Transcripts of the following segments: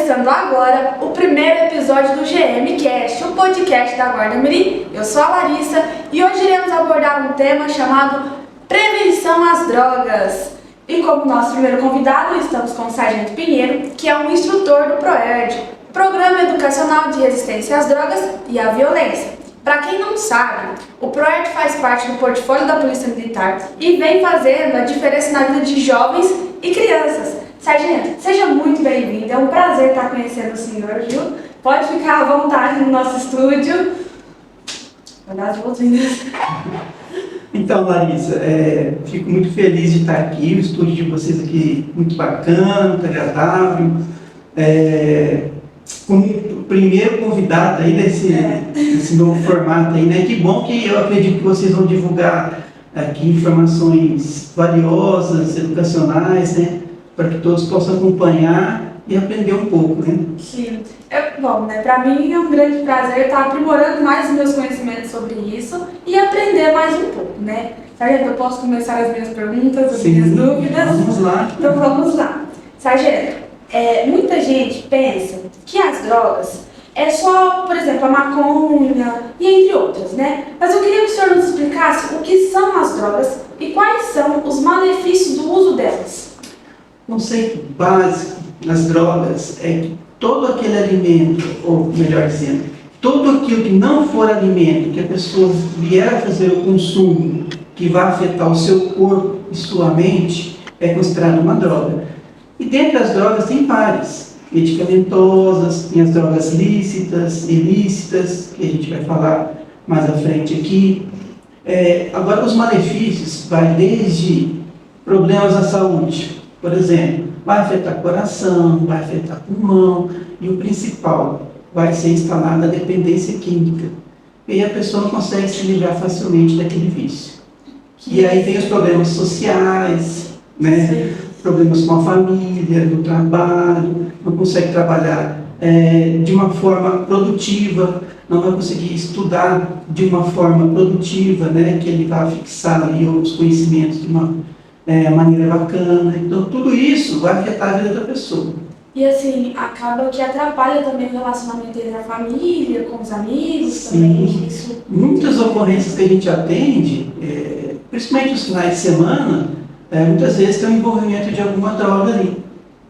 começando agora o primeiro episódio do GMcast, o podcast da Guarda Mirim. Eu sou a Larissa e hoje iremos abordar um tema chamado Prevenção às Drogas. E como nosso primeiro convidado, estamos com o Sargento Pinheiro, que é um instrutor do ProERD, Programa Educacional de Resistência às Drogas e à Violência. Para quem não sabe, o ProERD faz parte do portfólio da Polícia Militar e vem fazendo a diferença na vida de jovens e crianças. Sargento, seja muito bem-vindo, é um prazer estar conhecendo o senhor, viu? Pode ficar à vontade no nosso estúdio. Vou dar as boas-vindas. Então, Larissa, fico muito feliz de estar aqui, o estúdio de vocês aqui muito bacana, muito agradável. Como o primeiro convidado aí desse novo formato aí, né? Que bom que eu acredito que vocês vão divulgar aqui informações valiosas, educacionais, né? Para que todos possam acompanhar e aprender um pouco, né? Sim. Bom, né? Para mim é um grande prazer estar aprimorando mais os meus conhecimentos sobre isso e aprender mais um pouco, né? Sargento, eu posso começar as minhas perguntas, as minhas dúvidas? Vamos lá. Então vamos lá. Sargento, muita gente pensa que as drogas é só, por exemplo, a maconha e entre outras, né? Mas eu queria que o senhor nos explicasse o que são as drogas e quais são os malefícios do uso delas. O conceito básico das drogas é que todo aquele alimento, ou melhor dizendo, todo aquilo que não for alimento, que a pessoa vier a fazer o consumo, que vai afetar o seu corpo e sua mente, é considerado uma droga. E dentre as drogas tem várias, medicamentosas, tem as drogas lícitas, ilícitas, que a gente vai falar mais à frente aqui. Agora, os malefícios vai desde problemas à saúde. Por exemplo, vai afetar coração, vai afetar pulmão e o principal, vai ser instalada a dependência química. E aí a pessoa não consegue se livrar facilmente daquele vício. E aí tem os problemas sociais, né? Sim. Problemas com a família, no trabalho, não consegue trabalhar de uma forma produtiva, não vai conseguir estudar de uma forma produtiva, né? Que ele vai fixar ali os conhecimentos de uma maneira bacana. Então, tudo isso vai afetar a vida da pessoa. E assim, acaba que atrapalha também o relacionamento entre a família, com os amigos. Sim. Também. Isso. Muitas ocorrências que a gente atende, principalmente nos finais de semana, muitas vezes tem o envolvimento de alguma droga ali,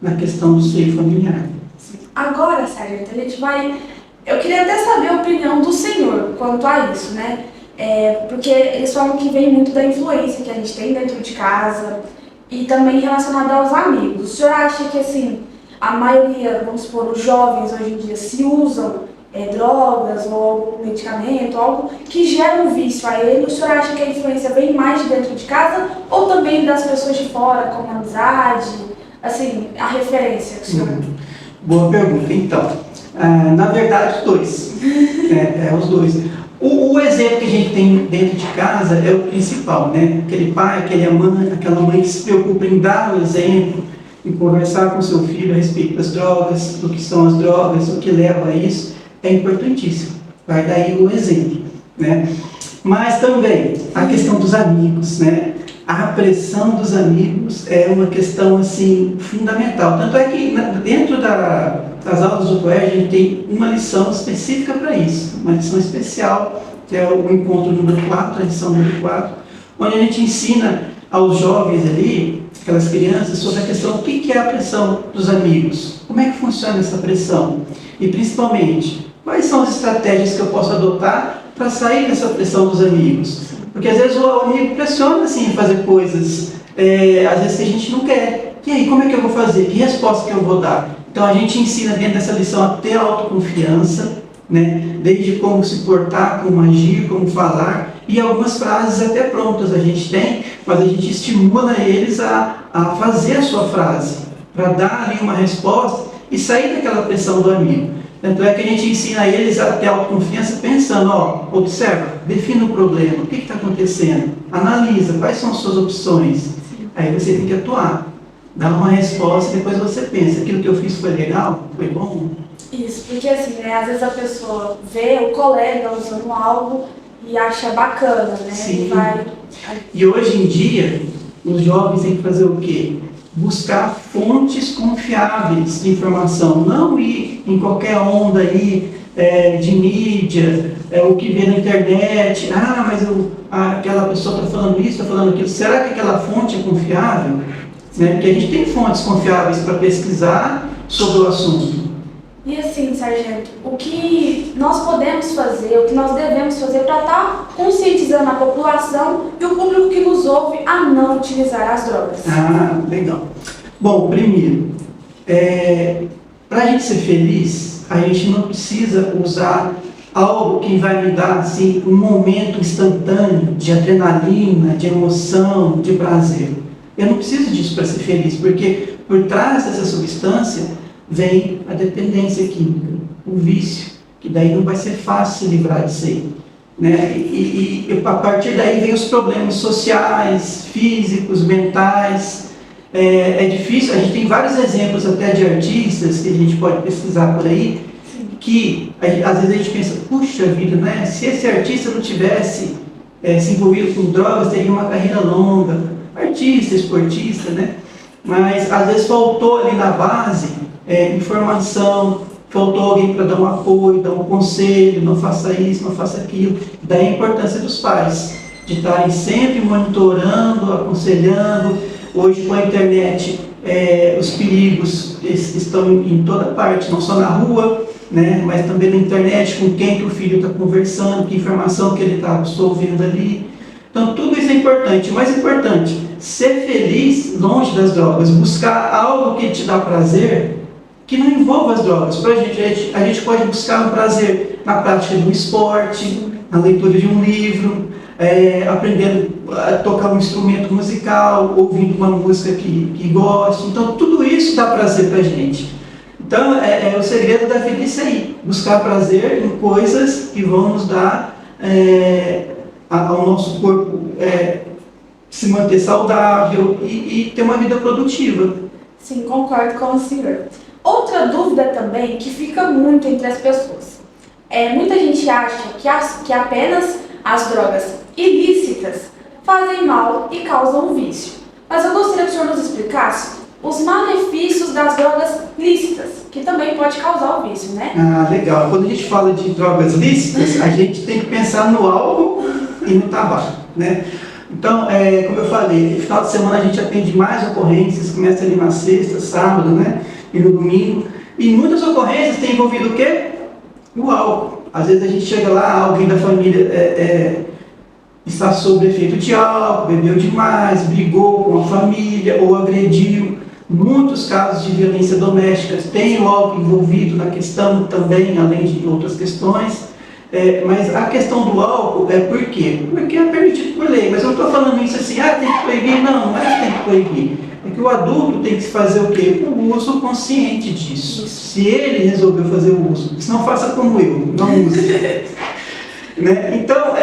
na questão do seio familiar. Agora, Sargento, eu queria até saber a opinião do senhor quanto a isso, né? Porque eles falam que vem muito da influência que a gente tem dentro de casa e também relacionado aos amigos. O senhor acha que, assim, a maioria, vamos supor, os jovens hoje em dia se usam drogas ou algum medicamento, algo que gera um vício a ele? O senhor acha que a influência vem mais de dentro de casa ou também das pessoas de fora, como a amizade, assim, a referência que o senhor... Boa pergunta. Então, na verdade, os dois. Os dois. O exemplo que a gente tem dentro de casa é o principal, né? Aquele pai, aquela mãe que se preocupa em dar o exemplo, em conversar com seu filho a respeito das drogas, do que são as drogas, o que leva a isso, é importantíssimo. Vai daí o exemplo, né? Mas também a questão dos amigos, né? A pressão dos amigos é uma questão assim fundamental. Tanto é que dentro das aulas do ProERD a gente tem uma lição específica para isso, uma lição especial, que é o encontro número 4, a lição número 4, onde a gente ensina aos jovens ali, aquelas crianças, sobre a questão do que é a pressão dos amigos, como é que funciona essa pressão e principalmente quais são as estratégias que eu posso adotar para sair dessa pressão dos amigos. Porque às vezes o amigo pressiona assim, a fazer coisas, às vezes que a gente não quer. E aí, como é que eu vou fazer? Que resposta que eu vou dar? Então a gente ensina dentro dessa lição a ter autoconfiança, né? Desde como se portar, como agir, como falar, e algumas frases até prontas a gente tem, mas a gente estimula eles a fazer a sua frase, para dar ali uma resposta e sair daquela pressão do amigo. Tanto é que a gente ensina eles a ter autoconfiança pensando, observa, defina o problema, o que está acontecendo, analisa, quais são as suas opções. Aí você tem que atuar, dar uma resposta e depois você pensa, aquilo que eu fiz foi legal? Foi bom? Isso, porque assim, né, às vezes a pessoa vê o colega usando algo e acha bacana, né? Sim. E hoje em dia, os jovens têm que fazer o quê? buscar fontes confiáveis de informação, não ir em qualquer onda aí de mídia, o que vê na internet, mas aquela pessoa está falando isso, está falando aquilo, será que aquela fonte é confiável? Né? Porque a gente tem fontes confiáveis para pesquisar sobre o assunto. E assim, sargento, o que nós podemos fazer, o que nós devemos fazer para estar conscientizando a população e o público que nos ouve a não utilizar as drogas? Legal. Bom, primeiro, para a gente ser feliz, a gente não precisa usar algo que vai me dar assim, um momento instantâneo de adrenalina, de emoção, de prazer. Eu não preciso disso para ser feliz, porque por trás dessa substância vem a dependência química, o vício, que daí não vai ser fácil se livrar disso aí. Né? E a partir daí vem os problemas sociais, físicos, mentais. É difícil, a gente tem vários exemplos até de artistas que a gente pode pesquisar por aí, que às vezes a gente pensa, puxa vida, né? Se esse artista não tivesse se envolvido com drogas, teria uma carreira longa, artista, esportista, né? Mas às vezes faltou ali na base informação, faltou alguém para dar um apoio, dar um conselho, não faça isso, não faça aquilo. Daí a importância dos pais, de estarem sempre monitorando, aconselhando. Hoje com a internet, os perigos estão em toda parte, não só na rua, né, mas também na internet, com quem que o filho está conversando, que informação que ele está absorvendo ali. Então tudo isso é importante. O mais importante, ser feliz longe das drogas, buscar algo que te dá prazer, que não envolva as drogas. Pra a gente pode buscar um prazer na prática de um esporte, na leitura de um livro, aprendendo a tocar um instrumento musical, ouvindo uma música que gosta. Então tudo isso dá prazer pra gente. Então o segredo da vida é isso aí, buscar prazer em coisas que vão nos dar ao nosso corpo se manter saudável e ter uma vida produtiva. Sim, concordo com o senhor. Outra dúvida também que fica muito entre as pessoas. Muita gente acha que apenas as drogas ilícitas fazem mal e causam vício. Mas eu gostaria que o senhor nos explicasse os malefícios das drogas lícitas, que também pode causar o vício, né? Legal. Quando a gente fala de drogas lícitas, a gente tem que pensar no álcool e no tabaco, né? Então, como eu falei, no final de semana a gente atende mais ocorrências, começa ali na sexta, sábado, né? E no domingo. E muitas ocorrências têm envolvido o quê? O álcool. Às vezes a gente chega lá, alguém da família está sob efeito de álcool, bebeu demais, brigou com a família ou agrediu. Muitos casos de violência doméstica têm o álcool envolvido na questão também, além de outras questões. Mas a questão do álcool por quê? Porque é permitido por lei. Mas eu não estou falando isso assim, tem que proibir. Não é que tem que proibir. É que o adulto tem que fazer o quê? O uso consciente disso. Se ele resolveu fazer o uso, se não faça como eu, não use. Né? Então,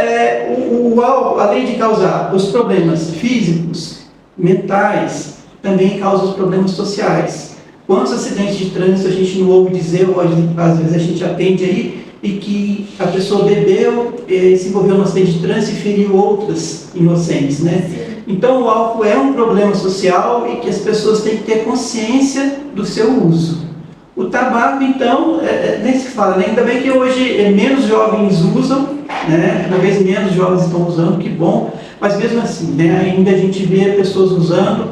o álcool, além de causar os problemas físicos, mentais, também causa os problemas sociais. Quantos acidentes de trânsito a gente não ouve dizer, ou às vezes a gente atende aí, e que a pessoa bebeu, se envolveu no acidente de trânsito e feriu outras inocentes, né? Então o álcool é um problema social e que as pessoas têm que ter consciência do seu uso. O tabaco, então, nem se fala, né? Ainda bem que hoje menos jovens usam, né? Cada vez menos jovens estão usando, que bom, mas mesmo assim, né? Ainda a gente vê pessoas usando.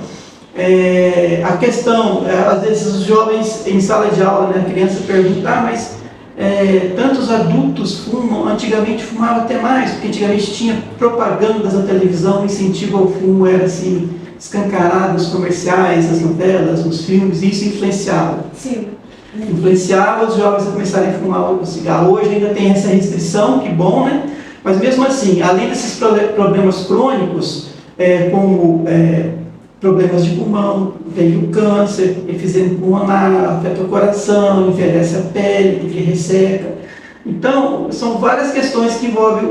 A questão, às vezes os jovens em sala de aula, né? A criança pergunta, mas tantos adultos fumam, antigamente fumava até mais, porque antigamente tinha propagandas na televisão, incentivo ao fumo era assim, escancarado nos comerciais, nas novelas, nos filmes, e isso influenciava. Sim. Influenciava os jovens a começarem a fumar o cigarro. Hoje ainda tem essa restrição, que bom, né? Mas mesmo assim, além desses problemas crônicos, como problemas de pulmão, tem o câncer, efizema pulmonar, afeta o coração, envelhece a pele, porque resseca. Então, são várias questões que envolvem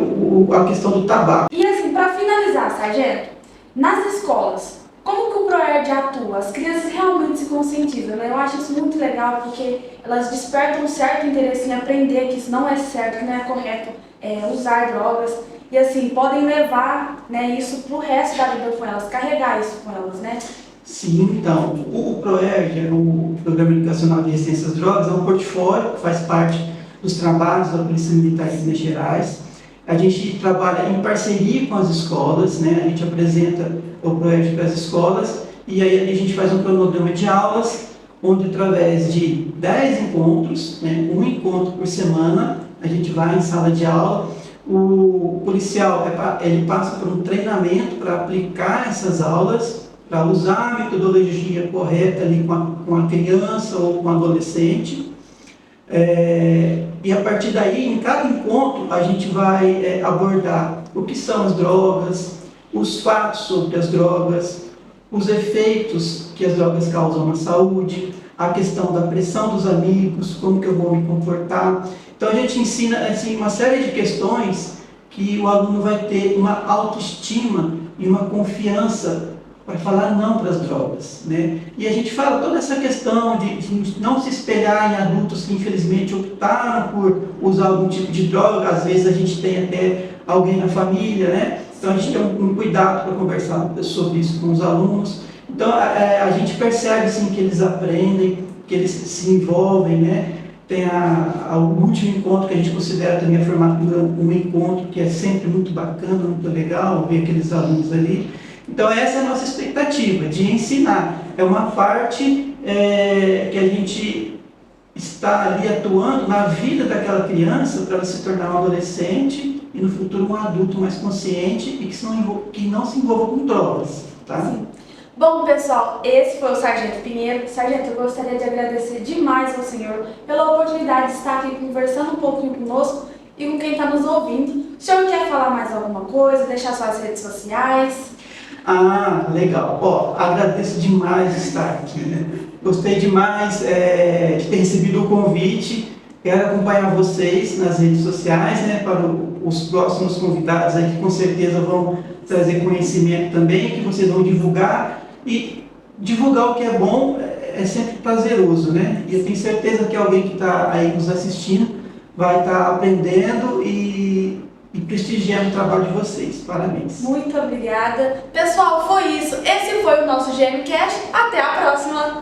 a questão do tabaco. E assim, para finalizar, sargento, nas escolas, como que o PROERD atua? As crianças realmente se conscientizam, né? Eu acho isso muito legal, porque elas despertam um certo interesse em aprender que isso não é certo, que não é correto usar drogas. E assim, podem levar, né, isso pro resto da vida com elas, carregar isso com elas, né? Sim, então, o PROERD, o Programa Educacional de Resistência às Drogas, é um portfólio que faz parte dos trabalhos da Polícia Militar de Minas Gerais. A gente trabalha em parceria com as escolas, né? A gente apresenta o PROERD para as escolas e aí a gente faz um cronograma de aulas, onde através de 10 encontros, né, um encontro por semana, a gente vai em sala de aula. O policial ele passa por um treinamento para aplicar essas aulas, para usar a metodologia correta ali com a criança ou com o adolescente. E a partir daí, em cada encontro, a gente vai abordar o que são as drogas, os fatos sobre as drogas, os efeitos que as drogas causam na saúde, a questão da pressão dos amigos, como que eu vou me comportar. Então a gente ensina assim, uma série de questões que o aluno vai ter uma autoestima e uma confiança para falar não para as drogas, né? E a gente fala toda essa questão de não se espelhar em adultos que infelizmente optaram por usar algum tipo de droga. Às vezes a gente tem até alguém na família, né? Então a gente tem um cuidado para conversar sobre isso com os alunos. Então a gente percebe assim, que eles aprendem, que eles se envolvem, né? Tem o último encontro que a gente considera também a formatura um encontro que é sempre muito bacana, muito legal, ver aqueles alunos ali. Então essa é a nossa expectativa, de ensinar. É uma parte que a gente está ali atuando na vida daquela criança para ela se tornar um adolescente e no futuro um adulto mais consciente e que não se envolva com drogas, tá? Sim. Bom, pessoal, esse foi o Sargento Pinheiro. Sargento, eu gostaria de agradecer demais ao senhor pela oportunidade de estar aqui conversando um pouquinho conosco e com quem está nos ouvindo. O senhor quer falar mais alguma coisa, deixar suas redes sociais? Ah, legal. Ó, agradeço demais estar aqui, né? Gostei demais de ter recebido o convite. Quero acompanhar vocês nas redes sociais, né? Para os próximos convidados aí, que com certeza vão trazer conhecimento também, que vocês vão divulgar. E divulgar o que é bom é sempre prazeroso, né? E eu tenho certeza que alguém que está aí nos assistindo vai estar aprendendo e prestigiando o trabalho de vocês. Parabéns. Muito obrigada. Pessoal, foi isso. Esse foi o nosso GMcast. Até a próxima!